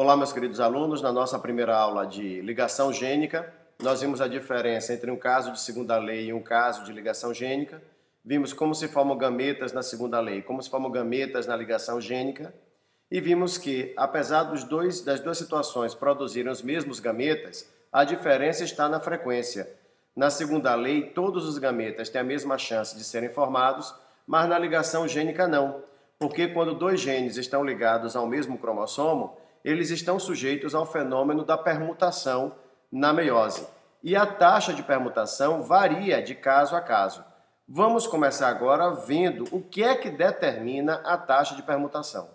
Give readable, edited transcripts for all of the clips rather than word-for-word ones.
Olá, meus queridos alunos. Na nossa primeira aula de ligação gênica, nós vimos a diferença entre um caso de segunda lei e um caso de ligação gênica. Vimos como se formam gametas na segunda lei, como se formam gametas na ligação gênica. E vimos que, apesar das duas situações produzirem os mesmos gametas, a diferença está na frequência. Na segunda lei, todos os gametas têm a mesma chance de serem formados, mas na ligação gênica não, porque quando dois genes estão ligados ao mesmo cromossomo, eles estão sujeitos ao fenômeno da permutação na meiose. E a taxa de permutação varia de caso a caso. Vamos começar agora vendo o que é que determina a taxa de permutação.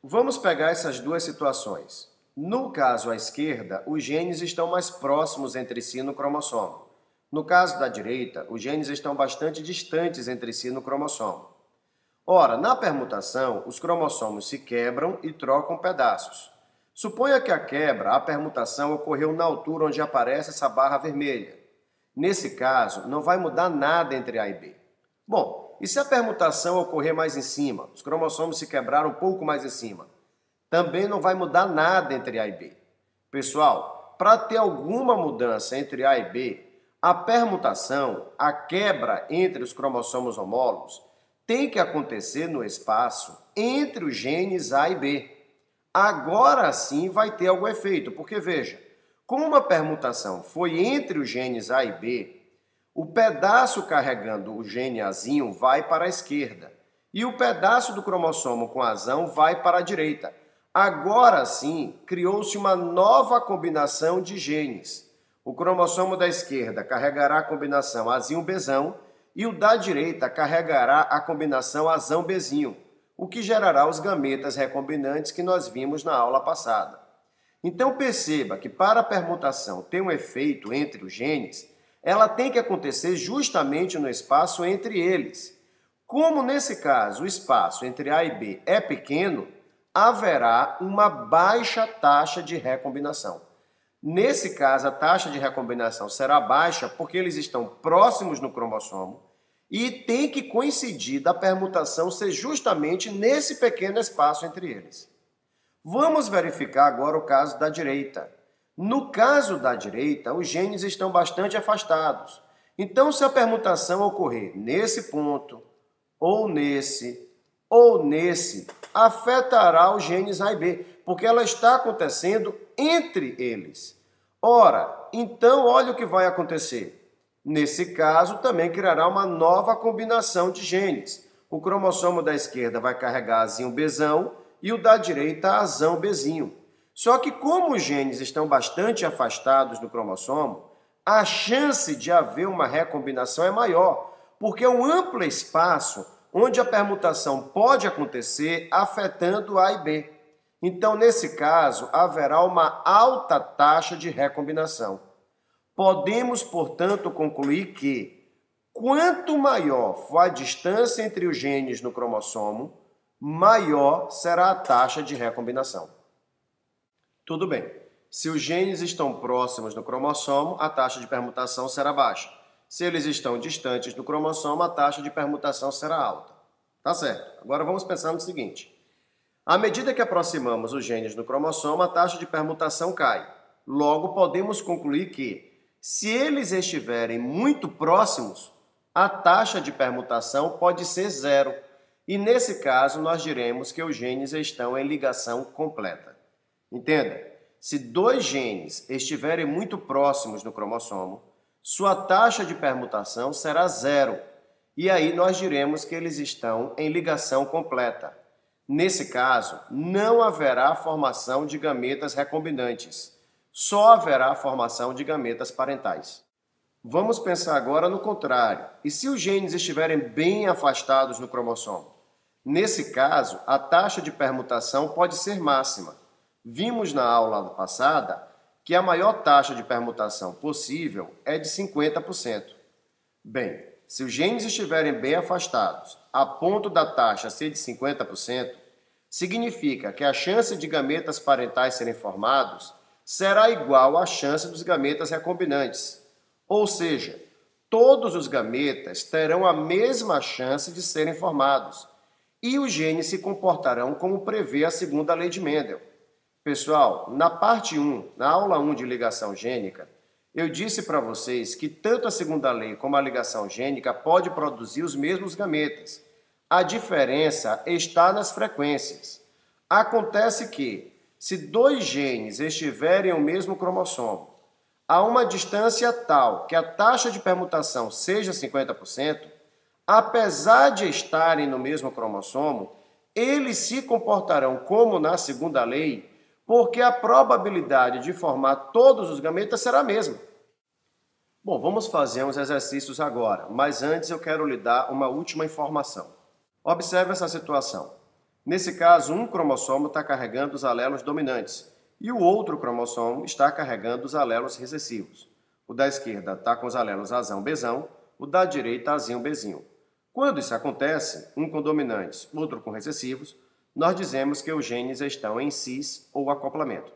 Vamos pegar essas duas situações. No caso à esquerda, os genes estão mais próximos entre si no cromossomo. No caso da direita, os genes estão bastante distantes entre si no cromossomo. Ora, na permutação, os cromossomos se quebram e trocam pedaços. Suponha que a quebra, a permutação, ocorreu na altura onde aparece essa barra vermelha. Nesse caso, não vai mudar nada entre A e B. Bom, e se a permutação ocorrer mais em cima? Os cromossomos se quebraram um pouco mais em cima. Também não vai mudar nada entre A e B. Pessoal, para ter alguma mudança entre A e B, a permutação, a quebra entre os cromossomos homólogos, tem que acontecer no espaço entre os genes A e B. Agora sim vai ter algum efeito, porque veja, como uma permutação foi entre os genes A e B, o pedaço carregando o gene Azinho vai para a esquerda e o pedaço do cromossomo com Azão vai para a direita. Agora sim criou-se uma nova combinação de genes. O cromossomo da esquerda carregará a combinação Azinho-Bezão e o da direita carregará a combinação Azão-Bezinho, o que gerará os gametas recombinantes que nós vimos na aula passada. Então perceba que para a permutação ter um efeito entre os genes, ela tem que acontecer justamente no espaço entre eles. Como nesse caso o espaço entre A e B é pequeno, haverá uma baixa taxa de recombinação. Nesse caso, a taxa de recombinação será baixa porque eles estão próximos no cromossomo e tem que coincidir da permutação ser justamente nesse pequeno espaço entre eles. Vamos verificar agora o caso da direita. No caso da direita, os genes estão bastante afastados. Então, se a permutação ocorrer nesse ponto, ou nesse, afetará os genes A e B, porque ela está acontecendo entre eles. Ora, então olha o que vai acontecer. Nesse caso, também criará uma nova combinação de genes. O cromossomo da esquerda vai carregar Azinho-Bezão e o da direita Azão-Bezinho. Só que como os genes estão bastante afastados do cromossomo, a chance de haver uma recombinação é maior, porque é um amplo espaço onde a permutação pode acontecer afetando A e B. Então, nesse caso, haverá uma alta taxa de recombinação. Podemos, portanto, concluir que, quanto maior for a distância entre os genes no cromossomo, maior será a taxa de recombinação. Tudo bem. Se os genes estão próximos no cromossomo, a taxa de permutação será baixa. Se eles estão distantes do cromossomo, a taxa de permutação será alta. Tá certo. Agora vamos pensar no seguinte. À medida que aproximamos os genes do cromossomo, a taxa de permutação cai. Logo, podemos concluir que, se eles estiverem muito próximos, a taxa de permutação pode ser zero. E nesse caso, nós diremos que os genes estão em ligação completa. Entenda? Se dois genes estiverem muito próximos no cromossomo, sua taxa de permutação será zero. E aí nós diremos que eles estão em ligação completa. Nesse caso, não haverá formação de gametas recombinantes. Só haverá formação de gametas parentais. Vamos pensar agora no contrário. E se os genes estiverem bem afastados no cromossomo? Nesse caso, a taxa de permutação pode ser máxima. Vimos na aula passada que a maior taxa de permutação possível é de 50%. Bem, se os genes estiverem bem afastados, a ponto da taxa ser de 50%, significa que a chance de gametas parentais serem formados será igual à chance dos gametas recombinantes. Ou seja, todos os gametas terão a mesma chance de serem formados e os genes se comportarão como prevê a segunda lei de Mendel. Pessoal, na parte 1, na aula 1 de ligação gênica, eu disse para vocês que tanto a segunda lei como a ligação gênica pode produzir os mesmos gametas. A diferença está nas frequências. Acontece que, se dois genes estiverem no mesmo cromossomo, a uma distância tal que a taxa de permutação seja 50%, apesar de estarem no mesmo cromossomo, eles se comportarão como na segunda lei, porque a probabilidade de formar todos os gametas será a mesma. Bom, vamos fazer uns exercícios agora, mas antes eu quero lhe dar uma última informação. Observe essa situação. Nesse caso, um cromossomo está carregando os alelos dominantes e o outro cromossomo está carregando os alelos recessivos. O da esquerda está com os alelos Azão-Bzão, o da direita Azinho-Bzinho. Quando isso acontece, um com dominantes, outro com recessivos, nós dizemos que os genes estão em cis ou acoplamento.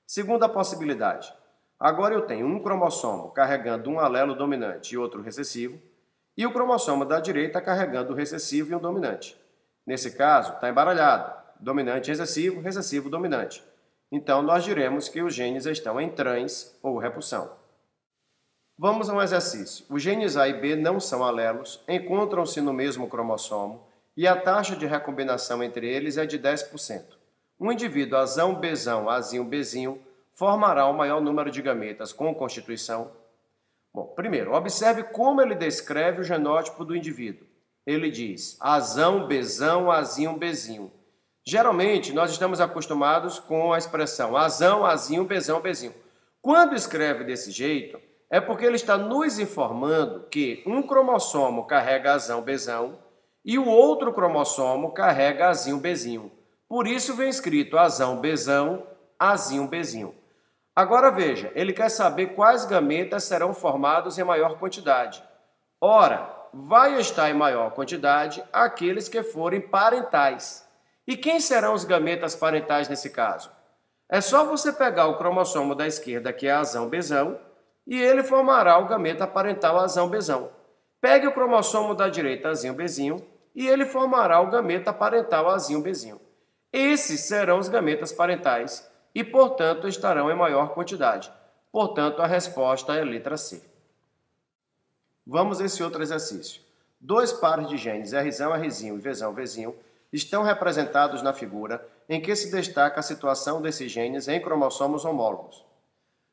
Segunda possibilidade. Agora eu tenho um cromossomo carregando um alelo dominante e outro recessivo, e o cromossomo da direita carregando o recessivo e um dominante. Nesse caso, está embaralhado. Dominante recessivo, recessivo dominante. Então, nós diremos que os genes estão em trans ou repulsão. Vamos a um exercício. Os genes A e B não são alelos, encontram-se no mesmo cromossomo e a taxa de recombinação entre eles é de 10%. Um indivíduo Azão-Bzão, Azinho-Bzinho formará o maior número de gametas com constituição. Bom, primeiro, observe como ele descreve o genótipo do indivíduo. Ele diz Azão-Bzão, Azinho-Bzinho. Geralmente, nós estamos acostumados com a expressão Azão, Azinho, Bzão, Bzinho. Quando escreve desse jeito, é porque ele está nos informando que um cromossomo carrega Azão-Bzão e o outro cromossomo carrega Azinho-Bzinho. Por isso vem escrito Azão-Bzão, Azinho-Bzinho. Agora veja, ele quer saber quais gametas serão formados em maior quantidade. Ora, vai estar em maior quantidade aqueles que forem parentais. E quem serão os gametas parentais nesse caso? É só você pegar o cromossomo da esquerda, que é Azão-Bzão, e ele formará o gameta parental Azão-Bzão. Pegue o cromossomo da direita, Azinho-Bzinho, e ele formará o gameta parental Azinho-Bzinho. Esses serão os gametas parentais e, portanto, estarão em maior quantidade. Portanto, a resposta é a letra C. Vamos a esse outro exercício. Dois pares de genes Rzão, Rzinho e Vzão, Vzinho estão representados na figura em que se destaca a situação desses genes em cromossomos homólogos.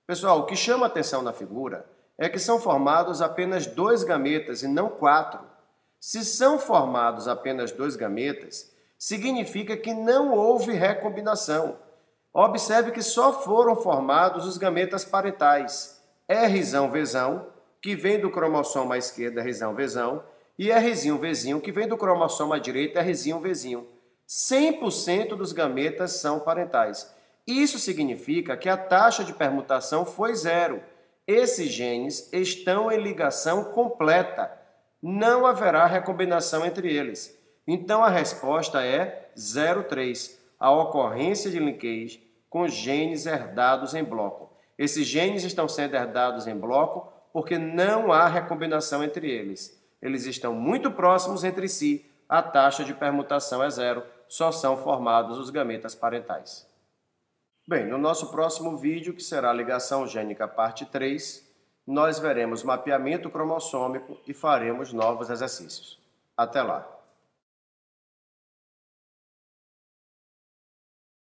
Pessoal, o que chama atenção na figura é que são formados apenas 2 gametas e não 4. Se são formados apenas 2 gametas, significa que não houve recombinação. Observe que só foram formados os gametas parentais, Rzão, Vzão, que vem do cromossomo à esquerda, Rzão, Vzão, e Rzinho, Vzinho, que vem do cromossomo à direita, Rzinho, Vzinho. 100% dos gametas são parentais. Isso significa que a taxa de permutação foi 0. Esses genes estão em ligação completa. Não haverá recombinação entre eles. Então a resposta é 0,3, a ocorrência de linkage com genes herdados em bloco. Esses genes estão sendo herdados em bloco porque não há recombinação entre eles. Eles estão muito próximos entre si, a taxa de permutação é 0, só são formados os gametas parentais. Bem, no nosso próximo vídeo, que será a ligação gênica parte 3, nós veremos mapeamento cromossômico e faremos novos exercícios. Até lá!